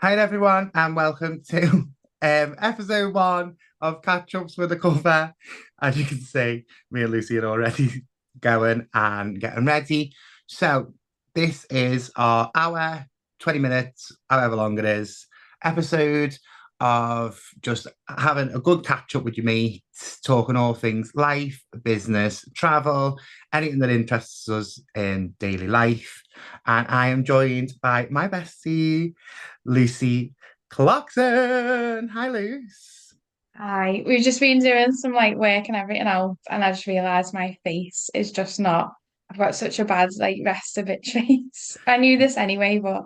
Hi everyone, and welcome to episode 1 of Catchups with a Cuppa. As you can see, me and Lucy are already going and getting ready. So this is our hour, 20 minutes, however long it is, episode of just having a good catch up with your mates, talking all things life, business, travel, anything that interests us in daily life. And I am joined by my bestie, Lucy Clarkson. Hi, Luce. Hi, we've just been doing some like work and everything else, and I just realised my face is just not. I've got such a bad like rest of it face. I knew this anyway, but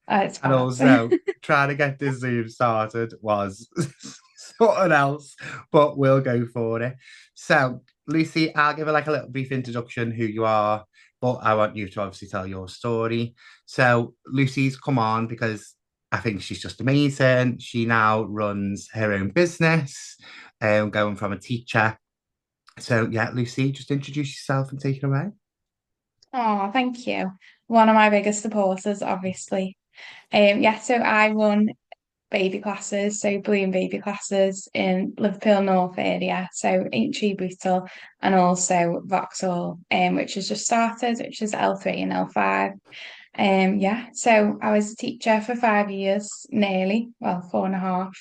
it's And bad. also, trying to get this Zoom started was something else, but we'll go for it. So, Lucy, I'll give her like a little brief introduction who you are, but I want you to obviously tell your story. So, Lucy's come on because I think she's just amazing. She now runs her own business, going from a teacher. So, yeah, Lucy, just introduce yourself and take it away. Oh, thank you. One of my biggest supporters, obviously. Yeah, so I run baby classes, so balloon baby classes in Liverpool North area, so Aintree, Bootle, and also Vauxhall, which has just started, which is L3 and L5. Yeah, so I was a teacher for 5 years, nearly, well, 4.5,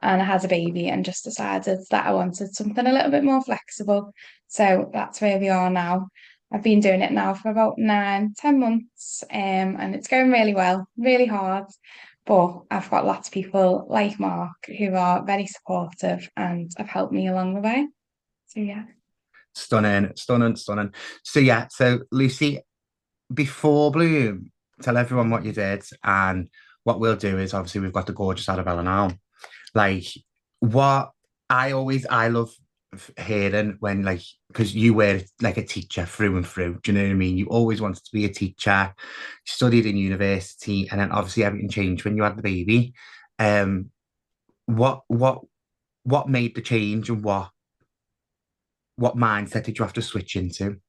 and I had a baby and just decided that I wanted something a little bit more flexible. So that's where we are now. I've been doing it now for about 9, 10 months, and it's going really well, really hard. But I've got lots of people like Mark who are very supportive and have helped me along the way. So yeah. Stunning, stunning, stunning. So yeah, so Lucy, before Bloom, tell everyone what you did, and what we'll do is obviously we've got the gorgeous Arabella now. Like what I love hearing when like because you were like a teacher through and through. Do you know what I mean? You always wanted to be a teacher, studied in university, and then obviously everything changed when you had the baby. Um, what what what made the change, and what mindset did you have to switch into?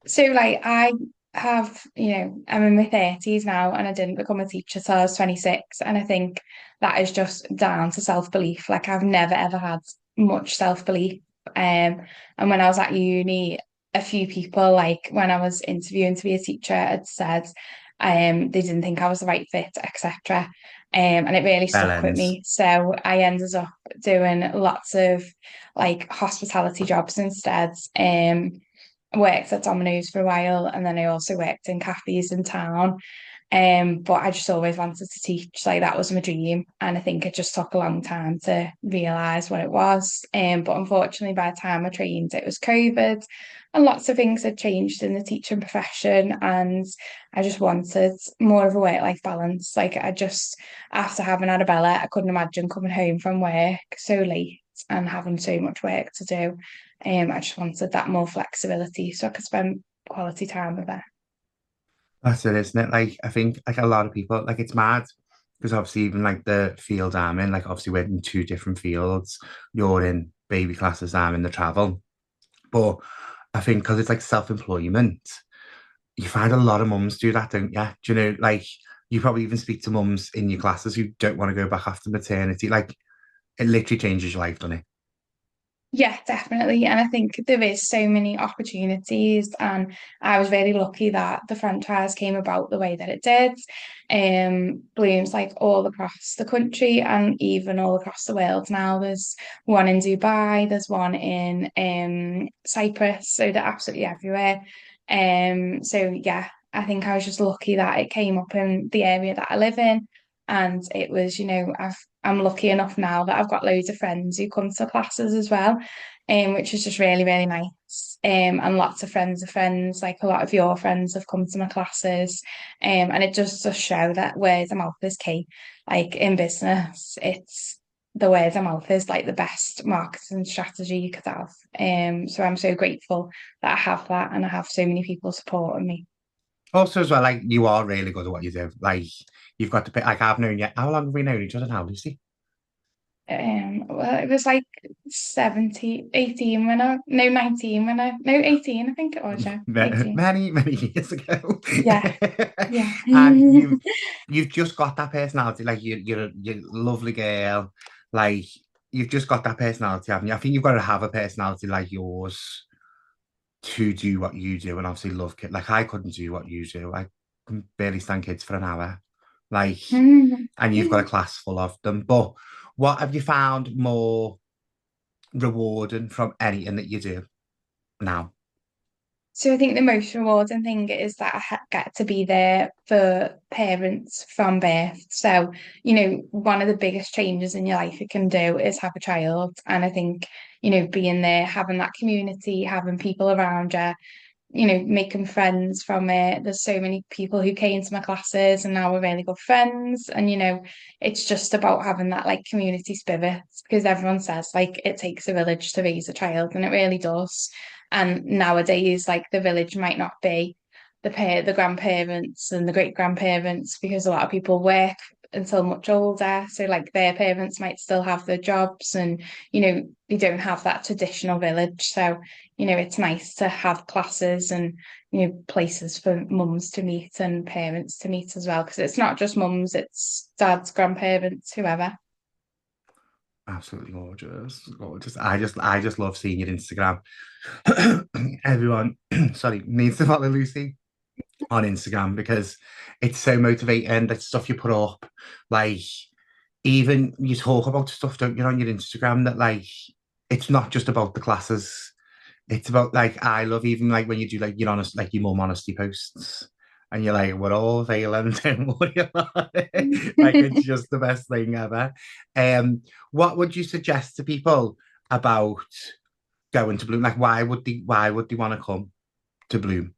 So like I have, I'm in my 30s now and I didn't become a teacher till I was 26. And I think that is just down to self-belief. Like I've never ever had much self-belief. And when I was at uni, a few people, like when I was interviewing to be a teacher, had said they didn't think I was the right fit, etc. And it really stuck with Bellends. me. So I ended up doing lots of like hospitality jobs instead. Worked at Domino's for a while, and then I also worked in cafes in town. But I just always wanted to teach, like that was my dream. And I think it just took a long time to realise what it was. But unfortunately by the time I trained, it was COVID and lots of things had changed in the teaching profession. And I just wanted more of a work-life balance. Like I just, after having Arabella, I couldn't imagine coming home from work so late and having so much work to do. I just wanted that more flexibility so I could spend quality time with her. That's it, isn't it? Like I think like a lot of people like it's mad because obviously even like the field I'm in, like obviously we're in two different fields. You're in baby classes, I'm in the travel. But I think because it's like self-employment, you find a lot of mums do that, don't you? Do you know, like you probably even speak to mums in your classes who don't want to go back after maternity. Like it literally changes your life, doesn't it? Yeah, definitely. And I think there is so many opportunities. And I was very lucky that the franchise came about the way that it did. Blooms like all across the country and even all across the world now. There's one in Dubai, there's one in Cyprus, so they're absolutely everywhere. So yeah, I think I was just lucky that it came up in the area that I live in. And it was, I'm lucky enough now that I've got loads of friends who come to classes as well, which is just really, really nice. And lots of friends of friends, like a lot of your friends have come to my classes. And it just show that word of mouth is key. Like in business, it's the word of mouth is like the best marketing strategy you could have. So I'm so grateful that I have that and I have so many people supporting me. Also, as well, like you are really good at what you do. Like you've got to pick. Like I've known you. How long have we known each other now, Lucy? Well, it was like 18 when I, no, 19 when I, no, 18, I think it was, yeah, 18. Many years ago. Yeah, yeah. And you've just got that personality, like you're a lovely girl, like you've just got that personality, haven't you? I think you've got to have a personality like yours to do what you do, and obviously love kids. Like I couldn't do what you do. I can barely stand kids for an hour. Like, and you've got a class full of them. But what have you found more rewarding from anything that you do now? So I think the most rewarding thing is that get to be there for parents from birth. So, one of the biggest changes in your life you can do is have a child. And I think, being there, having that community, having people around you, making friends from it. There's so many people who came to my classes and now we're really good friends. And, it's just about having that like community spirit because everyone says like it takes a village to raise a child, and it really does. And nowadays, like the village might not be the grandparents and the great grandparents because a lot of people work until much older. So like their parents might still have their jobs and, they don't have that traditional village. So it's nice to have classes and, places for mums to meet and parents to meet as well. Because it's not just mums, it's dads, grandparents, whoever. Absolutely gorgeous, gorgeous. I just love seeing your Instagram. Everyone, sorry, needs to follow Lucy on Instagram because it's so motivating. That stuff you put up, like even you talk about stuff, don't you, on your Instagram that like it's not just about the classes. It's about like I love even like when you do like your honest like your mum honesty posts and you're like, we're all failing, don't worry about it. Like it's just the best thing ever. What would you suggest to people about going to Bloom? Like why would they want to come to Bloom?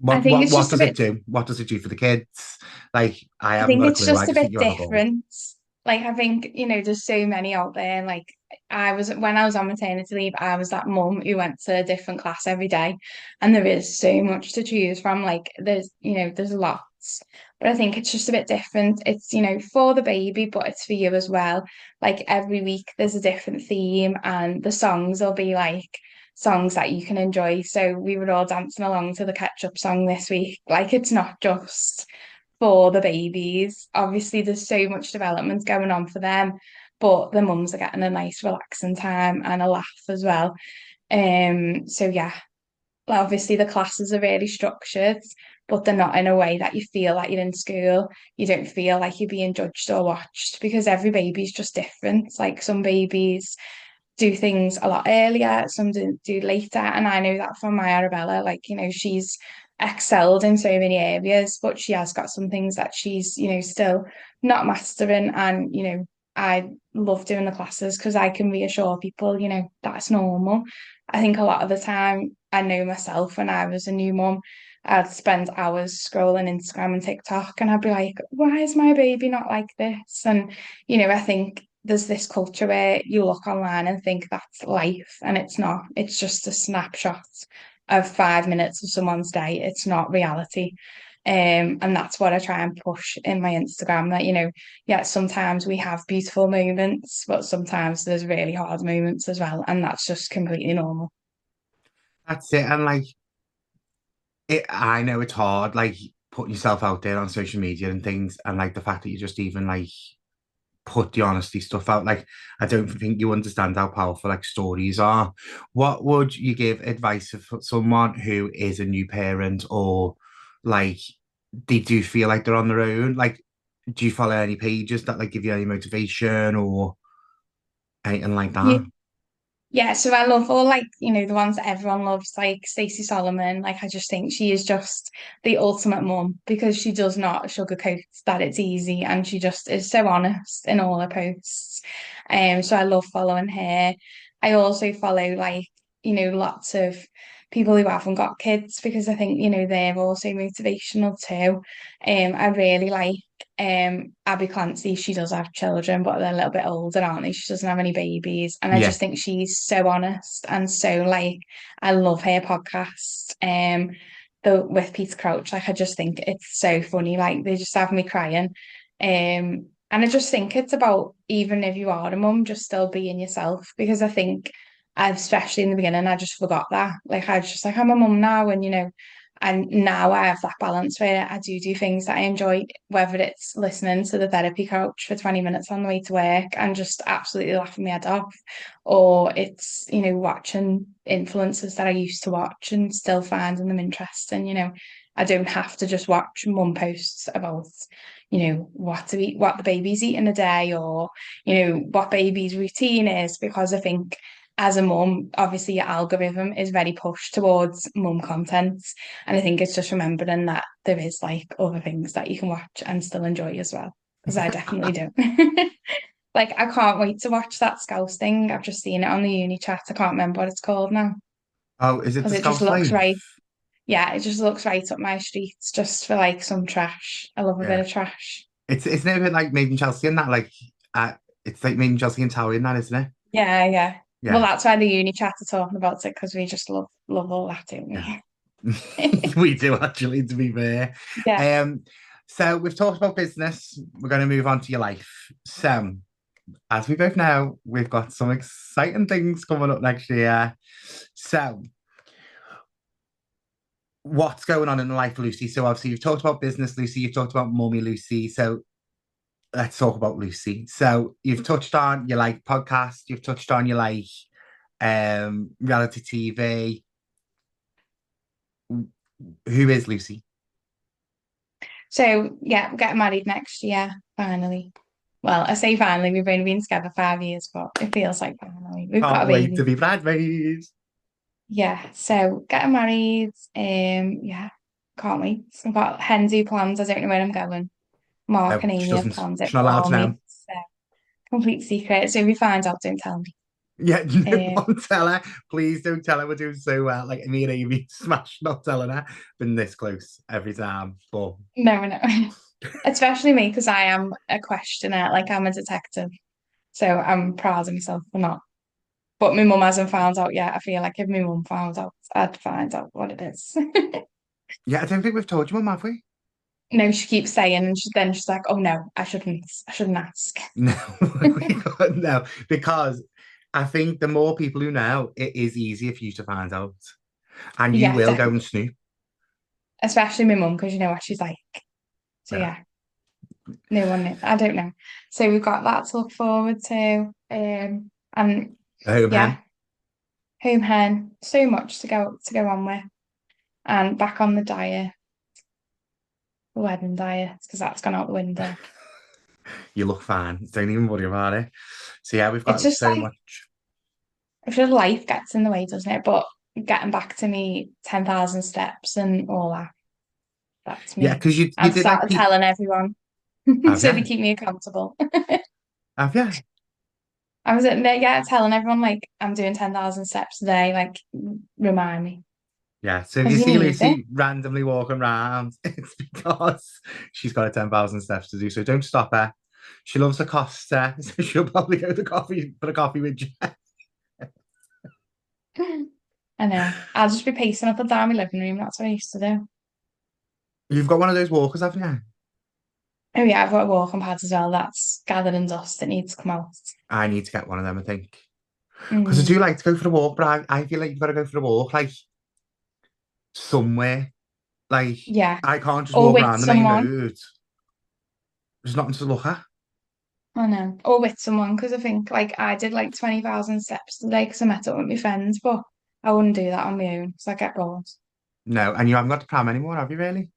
I What think what it's what just a does it bit do? What does it do for the kids? Like I I haven't think got a it's clue. I just a just bit think you have a goal. different. Like I think, there's so many out there. Like when I was on maternity leave, I was that mum who went to a different class every day. And there is so much to choose from. Like there's lots. But I think it's just a bit different. It's, for the baby, but it's for you as well. Like every week there's a different theme and the songs will be like songs that you can enjoy. So we were all dancing along to the Ketchup song this week. Like it's not just for the babies. Obviously, there's so much development going on for them, but the mums are getting a nice relaxing time and a laugh as well. So yeah, obviously the classes are really structured, but they're not in a way that you feel like you're in school. You don't feel like you're being judged or watched because every baby's just different. Like some babies do things a lot earlier, some do later. And I know that from my Arabella, like, she's excelled in so many areas, but she has got some things that she's, still not mastering. And, I love doing the classes because I can reassure people, that's normal. I think a lot of the time, I know myself when I was a new mum, I'd spend hours scrolling Instagram and TikTok, and I'd be like, why is my baby not like this? And, I think there's this culture where you look online and think that's life, and it's not. It's just a snapshot of 5 minutes of someone's day. It's not reality. And that's what I try and push in my Instagram that, yeah, sometimes we have beautiful moments, but sometimes there's really hard moments as well. And that's just completely normal. That's it. And like I know it's hard, like putting yourself out there on social media and things, and like the fact that you just even like put the honesty stuff out. Like, I don't think you understand how powerful like stories are. What would you give advice for someone who is a new parent or like they do feel like they're on their own? Like, do you follow any pages that like give you any motivation or anything like Yeah. that? Yeah, so I love all like, the ones that everyone loves, like Stacey Solomon. Like I just think she is just the ultimate mum because she does not sugarcoat that it's easy and she just is so honest in all her posts. So I love following her. I also follow like, lots of people who haven't got kids because I think, they're also motivational too. I really like Abby Clancy. She does have children, but they're a little bit older, aren't they? She doesn't have any babies. And I Yeah. just think she's so honest and so like I love her podcast. The with Peter Crouch. Like I just think it's so funny. Like they just have me crying. And I just think it's about, even if you are a mum, just still being yourself. Because I think, especially in the beginning, I just forgot that. Like, I was just like, I'm a mum now. And, and now I have that balance where I do things that I enjoy, whether it's listening to the therapy couch for 20 minutes on the way to work and just absolutely laughing my head off, or it's, watching influencers that I used to watch and still finding them interesting. I don't have to just watch mum posts about what to eat, what the baby's eating a day, or, what baby's routine is, because I think as a mum, obviously your algorithm is very pushed towards mum content. And I think it's just remembering that there is like other things that you can watch and still enjoy as well. Because I definitely do. Like I can't wait to watch that Scouse thing. I've just seen it on the uni chat. I can't remember what it's called now. Oh, is it Because the it just Scouse looks Life? right. Yeah, it just looks right up my streets just for like some trash. I love a bit Yeah. of trash. It's never bit like Made in Chelsea and that, like it's like Made in Chelsea and Towie and that, isn't it? Yeah, yeah. Well, Yeah, that's why the uni chat are talking about it because we just love all that, don't yeah. we? We do actually, to be fair. Yeah. Um, so we've talked about business. We're going to move on to your life. So, as we both know, we've got some exciting things coming up next year. So, what's going on in the life of Lucy? So, obviously, you've talked about business, Lucy. You've talked about mummy, Lucy. So, let's talk about Lucy. So, you've touched on your like podcast. You've touched on your like reality TV. Who is Lucy? So yeah, we're getting married next year, finally. Well, I say finally, we've only been together 5 years, but it feels like finally. We've got a Can't wait to baby. be bridesmaids. Yeah, so getting married, yeah, can't wait. I've got Hendy plans. I don't know where I'm going. Mark No, and she Amy have doesn't. planned it She's not allowed for to know. me. So complete secret. So if you find out, don't tell me. Yeah, no Um, one tell her. Please don't tell her we're doing so well. Like me and Amy smash not telling her. Been this close every time. But no, no. Especially me, because I am a questioner, like I'm a detective. So I'm proud of myself for not. But my mum hasn't found out yet. I feel like if my mum found out, I'd find out what it is. yeah, I don't think we've told you, Mum, have we? No, she keeps saying, and then she's like, "Oh no, I shouldn't ask." No, no, because I think the more people who know, it is easier for you to find out. And you Yeah, will go and definitely. snoop. Especially my mum, because you know what she's like. So Yeah. yeah, no one knew. I don't know. So we've got that to look forward to. And Home yeah, hen. home hen. So much to go on with, and back on the diet, the wedding diet, because that's gone out the window. You look fine. Don't even worry about it. So yeah, we've It's got just so like much. I feel life gets in the way, doesn't it? But getting back to me 10,000 steps and all that, that's Yeah, me. because you I've did like started Pete. telling everyone Have so you? they keep me accountable. Have you? I was at yeah, telling everyone like I'm doing 10,000 steps a day, like remind me. Yeah, so if you Because you see need it. Lucy randomly walking around, it's because she's got a 10,000 steps to do. So don't stop her. She loves a Costa, so she'll probably go to coffee, put a coffee with you. I know. I'll just be pacing up and down my living room. That's what I used to do. You've got one of those walkers, haven't you? Oh yeah, I've got a walking pad as well. That's gathered in dust that needs to come out. I need to get one of them, I think. Because I do Mm, like to go for a walk, but I feel like you've got to go for a walk, like somewhere. Like, yeah. I can't just Or walk with around the main someone. road. There's nothing to look at. I know. Or with someone, because I think like I did like 20,000 steps today because I met up with my friends, but I wouldn't do that on my own because I get bored. No, and you haven't got the pram anymore, have you really?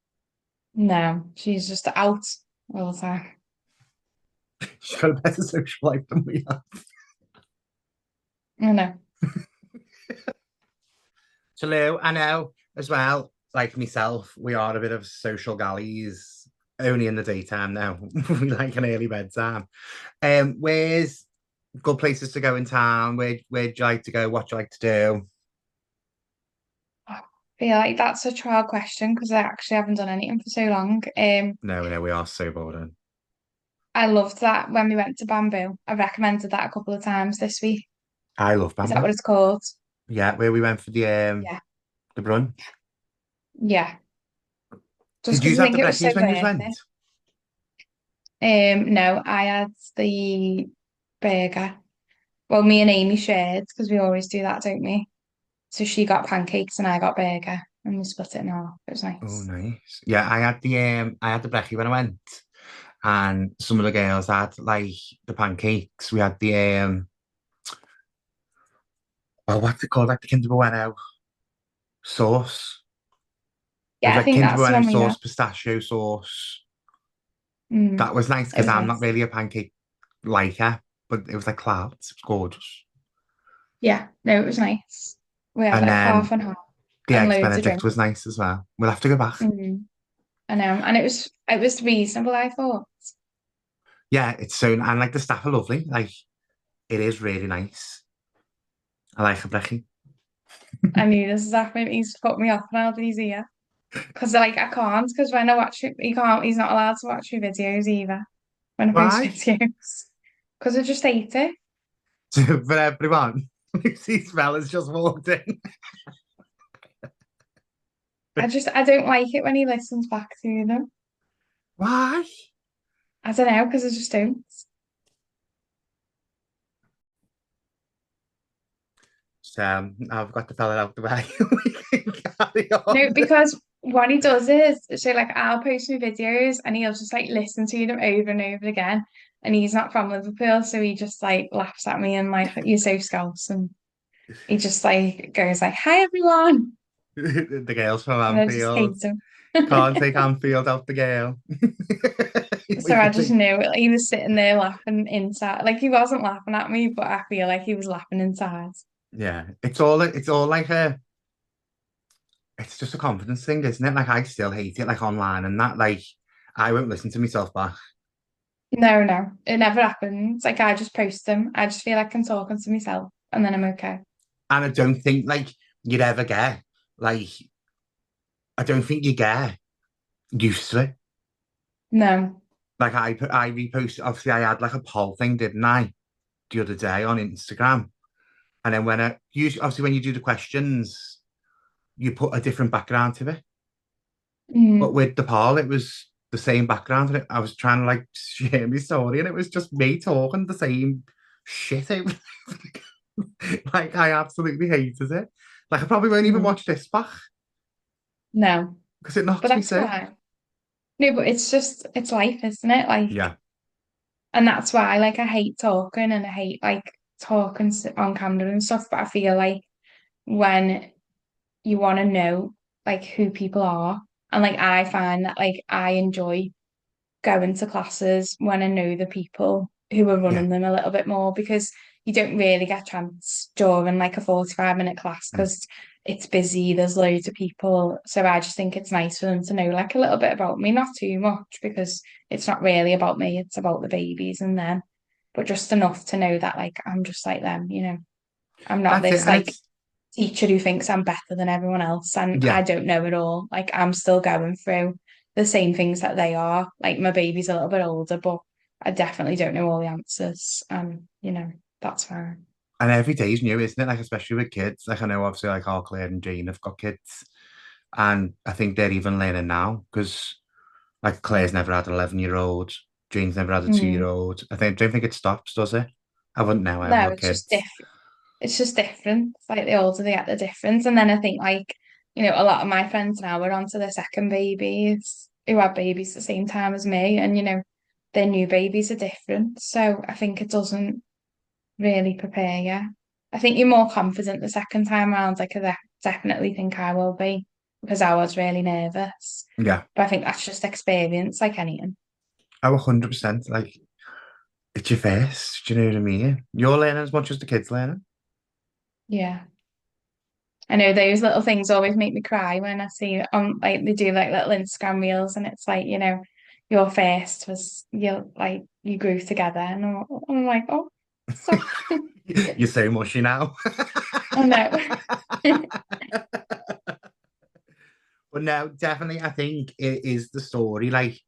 No, she's just out all the time. She's got a better social life than we have. I know. So, Lou, I know as well, like myself, we are a bit of social galleys, only in the daytime now. We like an early bedtime. Where's good places to go in town? Where'd you like to go? What do you like to do? I feel like that's a trial question because I actually haven't done anything for so long. No, no, we are so bored. I loved that when we went to Bamboo. I recommended that a couple of times this week. I love Is that Bamboo. what it's called? Yeah, where we went for Yeah. the brunch. Yeah. Just Did you because I have think the it was so brekkies when you worth went? it. No, I had the burger. Well, me and Amy shared because we always do that, don't we? So she got pancakes and I got burger, and we split it in half. It was Oh, nice. nice. Yeah, I had the brekkie when I went, and some of the girls had like the pancakes. We had the oh, what's it called? Like the Kinder Bueno sauce. It was Yeah, I like think Kinder that's the Bueno one we got. sauce, pistachio sauce. Mm, That was nice it because was I'm not nice. really a pancake liker, but it was like clouds. It was gorgeous. Yeah, no, it was nice. We had And like half then and half the and eggs loads of Benedict drinks. was nice as well. We'll have to go back. I know, and it was reasonable, I thought. Yeah, it's so and like the staff are lovely. Like it is really nice. I like a brekkie. I knew this exactly. He's put me off now that he's here. Because like I can't, because when I watch it, he's not allowed to watch my videos either when I post Why? videos. Because I just hate it. For everyone. Lucy's smell has just walked in. I don't like it when he listens back to them. Why? I don't know, because I just don't. So I've got to spell it out the way. We can carry No, on. because what he does is, so like I'll post my videos and he'll just like listen to them over and over again. And he's not from Liverpool, so he just like laughs at me and like, you're so scouse. And he just like goes like, hi everyone. The girls from And I just Anfield. hate him. Can't take Anfield out the girl. So We I could just think, knew he was sitting there laughing inside. Like he wasn't laughing at me, but I feel like he was laughing inside. yeah, it's all like it's just a confidence thing, isn't it? Like I still hate it, like online and that, like I won't listen to myself back. No, no, it never happens. Like I just post them. I just feel like I'm talking to myself and then I'm okay. And I don't think like you'd ever get, like, I don't think you get used to it. No. Like I reposted, obviously I had like a poll thing, didn't I, the other day on Instagram. And then when I usually, obviously when you do the questions, you put a different background to it. But Mm. with the poll, it was the same background. And I was trying to like share my story, and it was just me talking the same shit. Like I absolutely hated it. Like I probably won't even Mm. watch this back No. because it But knocks me that's sick. fine. No, but it's life, isn't it? Like, Yeah. and that's why like I hate talking and I hate like talking on camera and stuff. But I feel like when you want to know like who people are, and like I find that like I enjoy going to classes when I know the people who are Yeah. running them a little bit more because you don't really get a chance during like a 45-minute class Mm. because it's busy, there's loads of people. So I just think it's nice for them to know like a little bit about me, not too much because it's not really about me, it's about the babies and them, but just enough to know that like I'm just like them. I'm not That's it. this And like it's teacher who thinks I'm better than everyone else and I yeah. don't know it all. Like I'm still going through the same things that they are. Like my baby's a little bit older, but I definitely don't know all the answers. And that's fine. And every day is new, isn't it? Like especially with kids. Like I know obviously like all Claire and Jane have got kids. And I think they're even learning now because like Claire's never had an 11-year-old. Jane's never had a 2 year Mm. old. Don't think it stops, does it? I wouldn't know. I haven't No, got it's just kids. different. It's just different. Like the older they get, the difference. And then I think like a lot of my friends now are onto their second babies who had babies at the same time as me. And their new babies are different. So I think it doesn't really prepare you. I think you're more confident the second time around. Like I definitely think I will be because I was really nervous. Yeah. But I think that's just experience, like anything. Oh, 100%. Like it's your first. Do you know what I mean? You're learning as much as the kids learning. Yeah. I know those little things always make me cry when I see on like they do like little Instagram reels and it's like your first was you grew together and I'm like, oh, stop. You're so mushy now. Oh no. But no, definitely, I think it is the story. Like,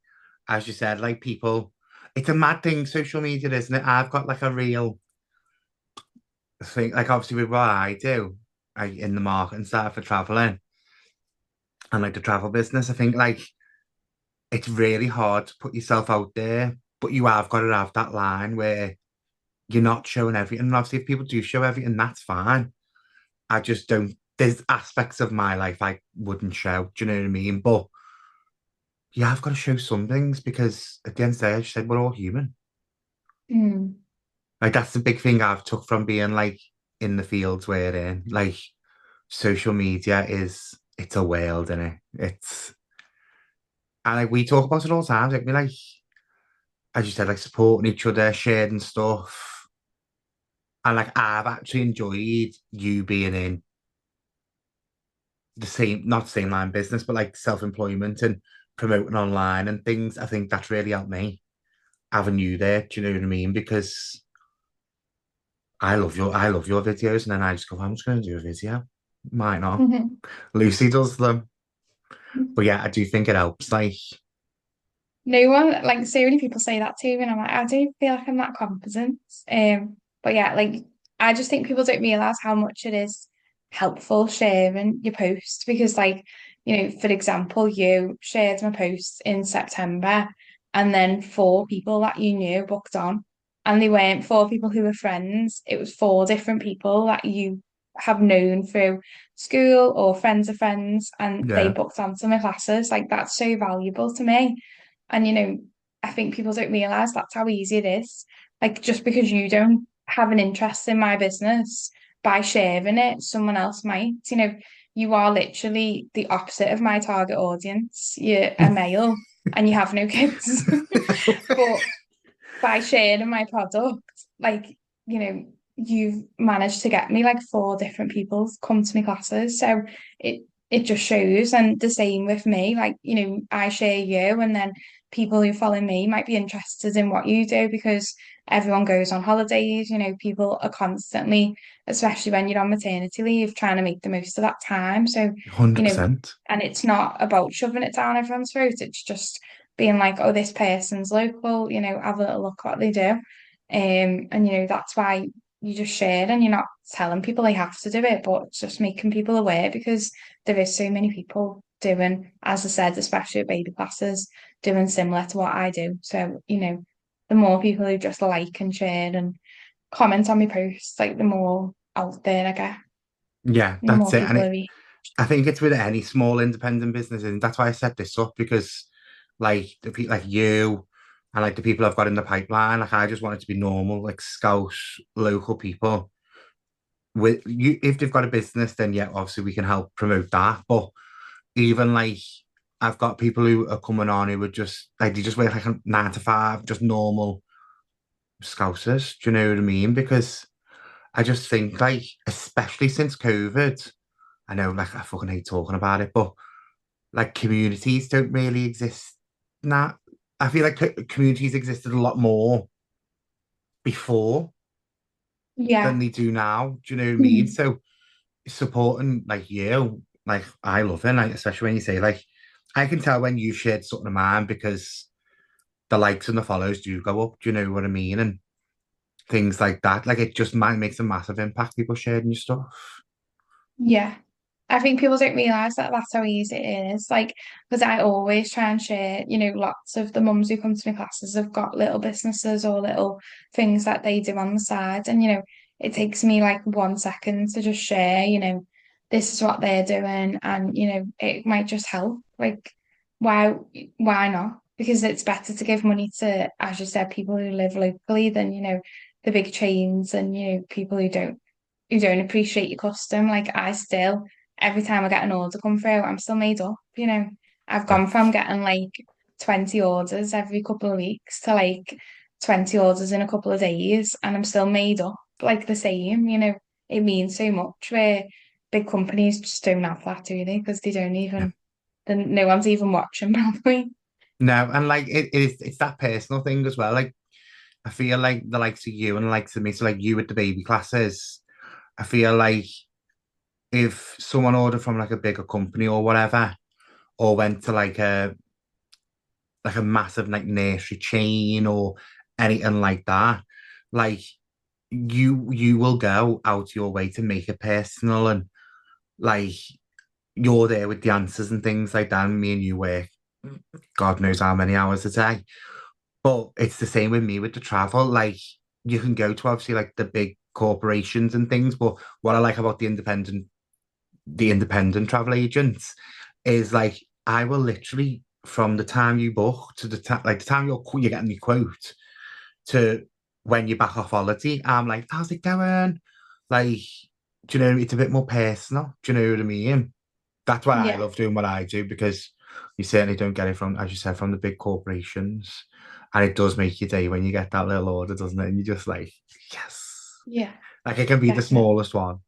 as you said, like people, it's a mad thing, social media, isn't it? I've got like a real thing, like obviously with what I do, in the market and stuff for traveling and like the travel business. I think like it's really hard to put yourself out there but you have got to have that line where you're not showing everything. And obviously, if people do show everything, that's fine. I just don't. There's aspects of my life I wouldn't show. Do you know what I mean? But yeah, I've got to show some things because at the end of the day, I just said we're all human. Mm. Like that's the big thing I've took from being like in the fields we're in. Like social media is it's a world, isn't it? It's and like we talk about it all the time. Like we like as you said, like supporting each other, sharing stuff. And like I've actually enjoyed you being in the same, not the same line business, but like self-employment and promoting online and things. I think that's really helped me having you there. Do you know what I mean? Because I love your videos, and then I just go, I'm just going to do a video. Might not. Lucy does them, but yeah, I do think it helps. Like, No one, like, so many people say that to me, and I'm like, I don't feel like I'm that competent. But yeah, like, I just think people don't realize how much it is helpful sharing your post because, like, for example, you shared my post in September, and then four people that you knew booked on, and they weren't four people who were friends. It was four different people that you have known through school or friends of friends, and they yeah, booked onto my classes. Like, that's so valuable to me. And I think people don't realize that's how easy it is. Like just because you don't have an interest in my business, by sharing it, someone else might. You are literally the opposite of my target audience. You're a male and you have no kids. But by sharing my product, like, you've managed to get me like four different people come to my classes. So it just shows. And the same with me, like, I share you and then people who follow me might be interested in what you do because everyone goes on holidays, people are constantly, especially when you're on maternity leave, trying to make the most of that time. So, you know, 100%. and it's not about shoving it down everyone's throat, it's just being like, oh, this person's local, have a little look what they do. And that's why you just share and you're not telling people they have to do it, but it's just making people aware because there is so many people doing, as I said, especially at baby classes, doing similar to what I do. So, the more people who just like and share and comment on my posts, like the more out there I get, Yeah, and the that's more it. And people I reach. I think it's with any small independent business, and that's why I set this up because, like the people like you, and like the people I've got in the pipeline, like I just want it to be normal, like Scouse local people. With you, if they've got a business, then yeah, obviously we can help promote that. But even like I've got people who are coming on who are just like they just work like a 9 to 5, just normal Scousers. Do you know what I mean? Because I just think like, especially since COVID, I know like I fucking hate talking about it, but like communities don't really exist now. I feel like communities existed a lot more before than Yeah. they do now. Do you know what I mean? Mhm. So supporting like you, like I love it, like, especially when you say like I can tell when you shared something of mine because the likes and the follows do go up. Do you know what I mean? And things like that. Like it just makes a massive impact. People sharing your stuff. Yeah. I think people don't realize that that's how easy it is. Like, because I always try and share, lots of the mums who come to my classes have got little businesses or little things that they do on the side. And, it takes me like 1 second to just share, this is what they're doing. And, it might just help. Like, why, why not? Because it's better to give money to, as you said, people who live locally than, the big chains and, people who don't appreciate your custom. Like I still, every time I get an order come through, I'm still made up. I've Yeah. gone from getting like 20 orders every couple of weeks to like 20 orders in a couple of days, and I'm still made up like the same. It means so much where big companies just don't have that, do they? Because they don't Yeah. even, then no one's even watching probably. No, and like it's that personal thing as well. Like I feel like the likes of you and the likes of me, so like you with the baby classes, I feel like if someone ordered from like a bigger company or whatever, or went to like a massive like nursery chain or anything like that, like you will go out your way to make it personal and like you're there with the answers and things like that. And me and you work God knows how many hours a day. But it's the same with me with the travel. Like you can go to obviously like the big corporations and things, but what I like about the independent travel agents is like I will literally from the time you book to the time like the time you're getting your quote to when you're back off holiday, I'm like, how's it going? Like, do you know, it's a bit more personal. Do you know what I mean? That's why I Yeah, love doing what I do because you certainly don't get it from, as you said, from the big corporations. And it does make your day when you get that little order, doesn't it? And you're just like, yes. yeah, Like it can be the definitely. smallest one.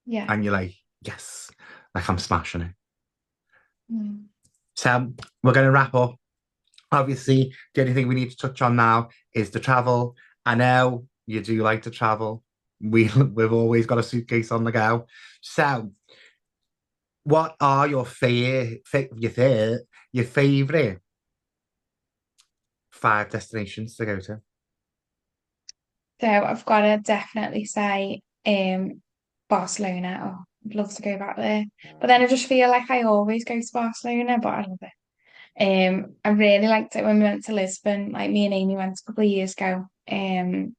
Yeah. And you're like, yes, like I'm smashing it. Mm. So we're going to wrap up. Obviously, the only thing we need to touch on now is the travel. I know you do like to travel. We've always got a suitcase on the go. So, what are your favorite 5 destinations to go to? So I've got to definitely say Barcelona. Oh, I'd love to go back there. But then I just feel like I always go to Barcelona, but I love it. I really liked it when we went to Lisbon. Like me and Amy went a couple of years ago. And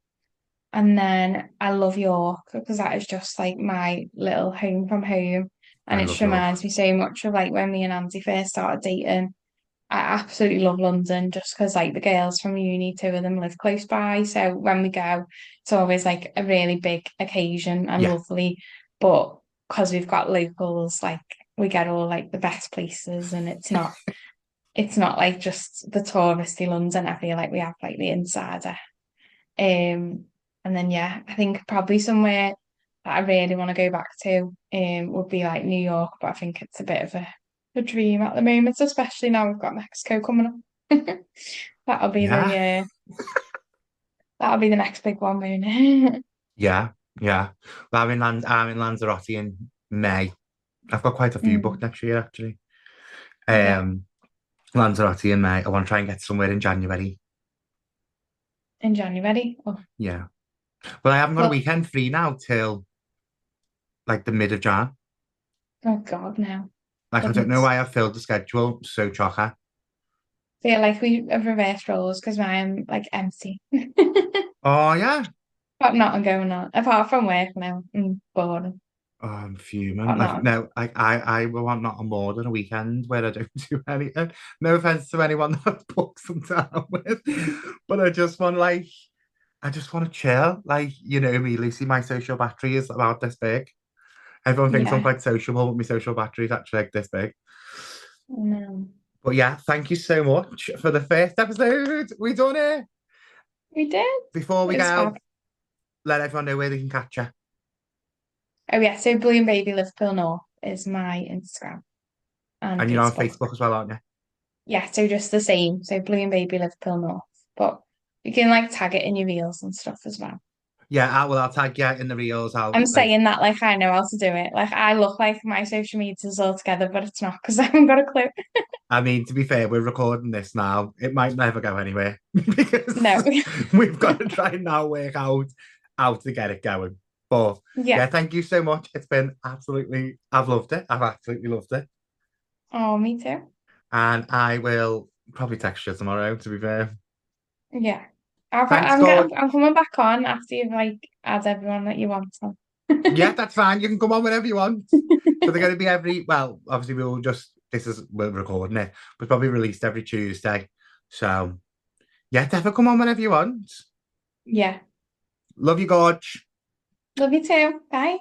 then I love York because that is just like my little home from home. And I it love just York. reminds me so much of like when me and Andy first started dating. I absolutely love London just because like the girls from uni, two of them live close by. So when we go, it's always like a really big occasion and Yeah, lovely. But because we've got locals, like we get all like the best places and it's not like just the touristy London. I feel like we have like the insider. And then yeah, I think probably somewhere that I really want to go back to would be like New York, but I think it's a bit of a dream at the moment, especially now we've got Mexico coming up. That'll be yeah, that'll be the next big one, won't it? yeah, yeah. Well, I'm in Lanzarote in May. I've got quite a few booked Mm, next year, actually. yeah, Um, Lanzarote in May. I want to try and get somewhere in January. in January. Oh, Yeah. Well, I haven't got a well, weekend free now till like the mid of Jan. oh God, no. Like, I don't know Goodness. why I've filled the schedule so chocker. Feel like we have reversed roles because I'm like empty. Oh, yeah. But not going on. Apart from work now. Boring. Oh, I'm fuming. But Like, not. no, I want not more than a weekend where I don't do anything. No offense to anyone that I've booked some time with, but I just want to chill. Like, you know me, Lucy, my social battery is about this big. Everyone thinks I'm Yeah. quite sociable, but my social battery is actually like this big. No. But yeah, thank you so much for the first episode. We done it. We did. Before we It's fab. go, let everyone know where they can catch you. Oh yeah, so Balloon Baby Liverpool North is my Instagram and And you're on Facebook. Facebook as well, aren't you? Yeah, so just the same. So Balloon Baby Liverpool North. But you can like tag it in your reels and stuff as well. Yeah, I'll tag you in the reels. I'll I'm like saying that like I know how to do it. Like I look like my social media is all together, but it's not because I haven't got a clue. I mean, to be fair, we're recording this now. It might never go anywhere No. because we've got to try and now work out how to get it going. But Yeah. yeah, thank you so much. It's been I've loved it. I've absolutely loved it. Oh, me too. And I will probably text you tomorrow, to be fair. Yeah. Thanks, God. I'm coming back on after you've like add everyone that you want on. Yeah, that's fine. You can come on whenever you want. So they're going to be well, obviously, we're recording it, but probably released every Tuesday. So yeah, definitely come on whenever you want. Yeah. Love you, Gorge. Love you too. Bye.